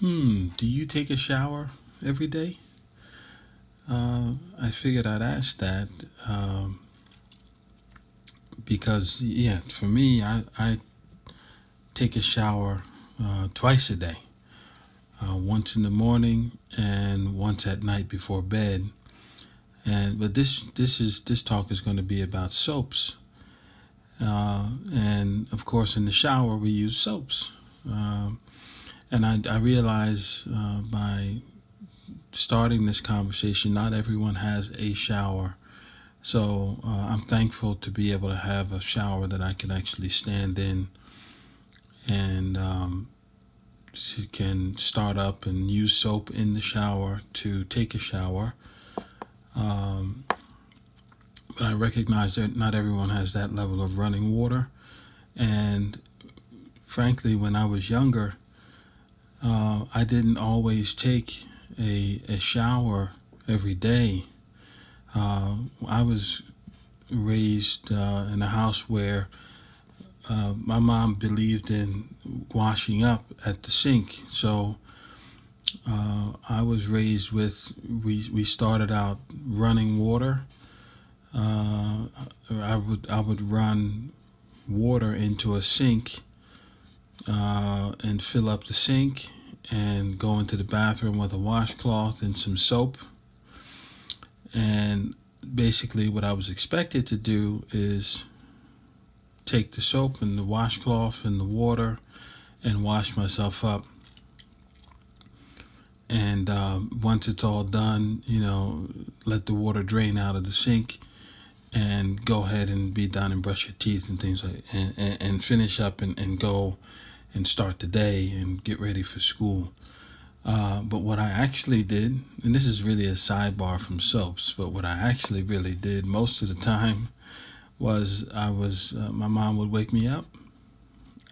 Do you take a shower every day? I figured I'd ask that because, yeah, for me, I take a shower twice a day, once in the morning and once at night before bed. But this talk is going to be about soaps, and of course, in the shower we use soaps. And I realize by starting this conversation, not everyone has a shower. So I'm thankful to be able to have a shower that I can actually stand in and can start up and use soap in the shower to take a shower. Um, but I recognize that not everyone has that level of running water. And frankly, when I was younger, I didn't always take a shower every day. I was raised in a house where my mom believed in washing up at the sink. So I was raised with, we started out running water. I would run water into a sink and fill up the sink and go into the bathroom with a washcloth and some soap. And basically what I was expected to do is take the soap and the washcloth and the water and wash myself up. And once it's all done, let the water drain out of the sink and go ahead and be done and brush your teeth and things like and finish up and go and start the day and get ready for school. But what I actually did, and this is really a sidebar from soaps, but what I actually really did most of the time was my mom would wake me up.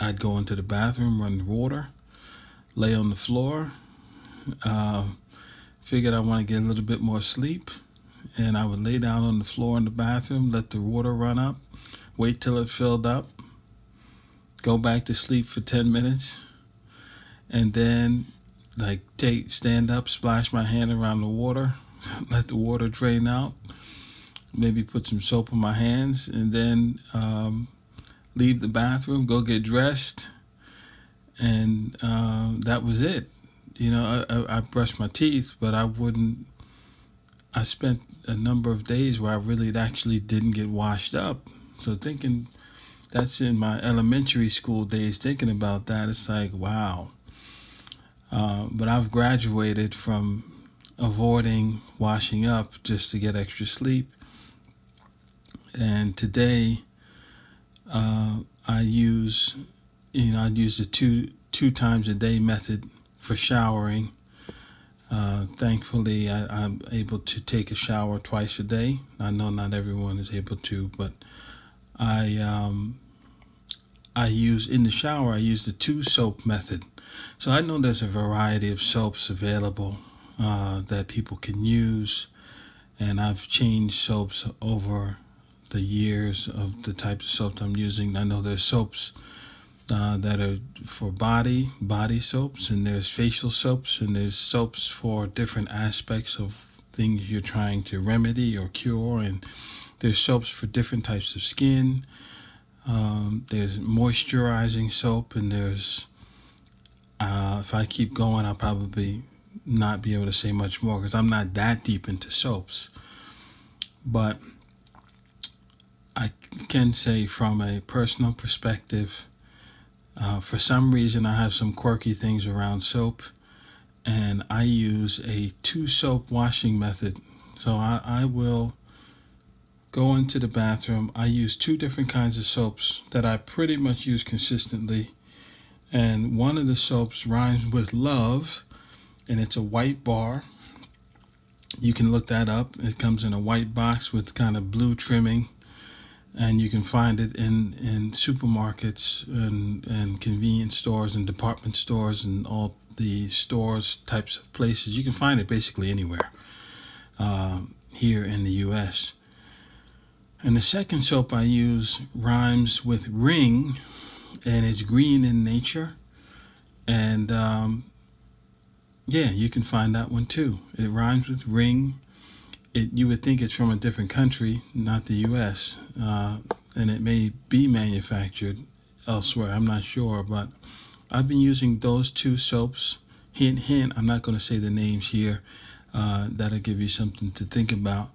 I'd go into the bathroom, run the water, lay on the floor, figured I want to get a little bit more sleep, and I would lay down on the floor in the bathroom, let the water run up, wait till it filled up, go back to sleep for 10 minutes, and then stand up, splash my hand around the water, let the water drain out, maybe put some soap on my hands, and then leave the bathroom, go get dressed, and that was it. I brushed my teeth, but I spent a number of days where I really actually didn't get washed up. So thinking, that's in my elementary school days, thinking about that, it's like, wow. But I've graduated from avoiding washing up just to get extra sleep. And today, I'd use the two times a day method for showering. Thankfully, I'm able to take a shower twice a day. I know not everyone is able to, but I use in the shower. I use the two soap method. So I know there's a variety of soaps available that people can use, and I've changed soaps over the years of the types of soap I'm using. I know there's soaps that are for body soaps, and there's facial soaps, and there's soaps for different aspects of things you're trying to remedy or cure, and there's soaps for different types of skin. There's moisturizing soap, and there's if I keep going, I'll probably not be able to say much more because I'm not that deep into soaps. But I can say from a personal perspective, for some reason I have some quirky things around soap, and I use a two soap washing method. So I will go into the bathroom. I use two different kinds of soaps that I pretty much use consistently. And one of the soaps rhymes with love, and it's a white bar. You can look that up. It comes in a white box with kind of blue trimming, and you can find it in supermarkets and convenience stores and department stores and all the stores types of places. You can find it basically anywhere here in the U.S. And the second soap I use rhymes with ring, and it's green in nature. And Yeah, you can find that one too. It rhymes with ring. You would think it's from a different country, not the U.S., and it may be manufactured elsewhere. I'm not sure, but I've been using those two soaps. Hint, hint. I'm not going to say the names here. That'll give you something to think about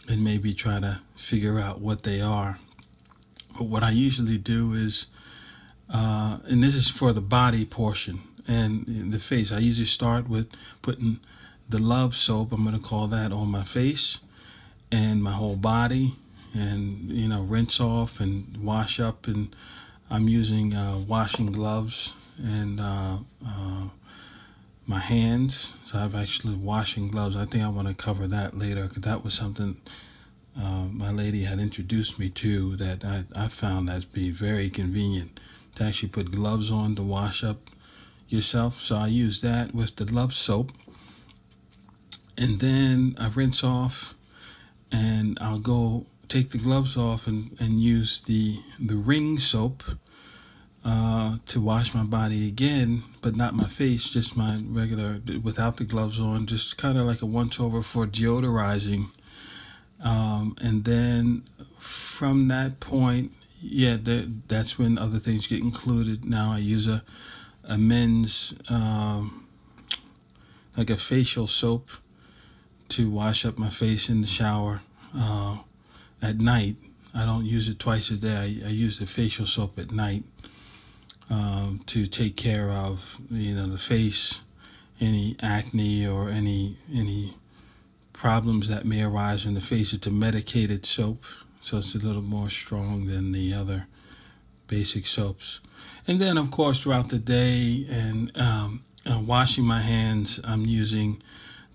and maybe try to figure out what they are. But what I usually do is, and this is for the body portion and in the face, I usually start with putting the Love soap, I'm going to call that, on my face and my whole body, and rinse off and wash up. And I'm using washing gloves and my hands. So I've actually washing gloves. I think I want to cover that later because that was something my lady had introduced me to that I found as being very convenient to actually put gloves on to wash up yourself. So I use that with the Love soap, and then I rinse off, and I'll go take the gloves off and use the Ring soap to wash my body again, but not my face, just my regular without the gloves on, just kind of like a once over for deodorizing. And then from that point, yeah, that's when other things get included. Now I use a men's like a facial soap to wash up my face in the shower at night. I don't use it twice a day. I use the facial soap at night to take care of the face, any acne or any problems that may arise in the face. It's a medicated soap, so it's a little more strong than the other basic soaps. And then, of course, throughout the day and washing my hands, I'm using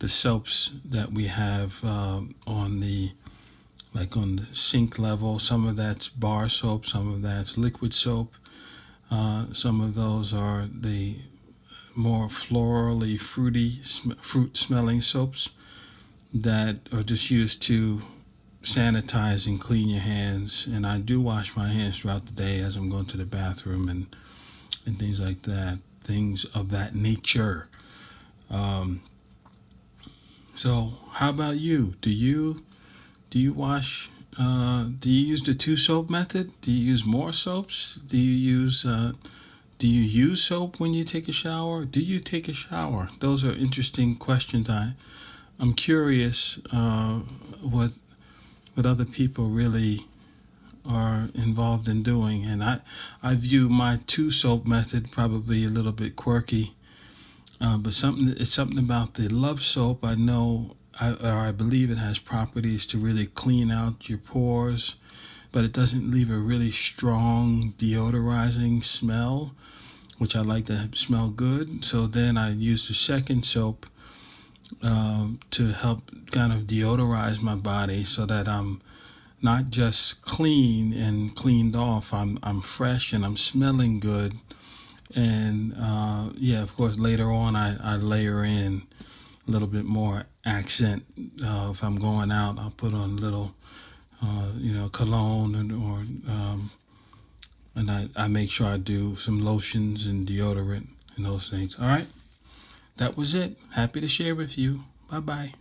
the soaps that we have on the sink level. Some of that's bar soap, some of that's liquid soap. Some of those are the more florally fruit smelling soaps that are just used to sanitize and clean your hands. And I do wash my hands throughout the day as I'm going to the bathroom and things like that, things of that nature. So how about you? Do you wash? Do you use the two soap method? Do you use more soaps? Do you use soap when you take a shower? Do you take a shower? Those are interesting questions. I'm curious what other people really are involved in doing, and I view my two soap method probably a little bit quirky, but it's something about the Love soap. I know, I believe it has properties to really clean out your pores, but it doesn't leave a really strong deodorizing smell, which I like to smell good. So then I use the second soap to help kind of deodorize my body so that I'm not just clean and cleaned off. I'm fresh and I'm smelling good. And yeah, of course, later on I layer in a little bit more accent. If I'm going out, I'll put on a little, cologne and I make sure I do some lotions and deodorant and those things. All right, that was it. Happy to share with you. Bye bye.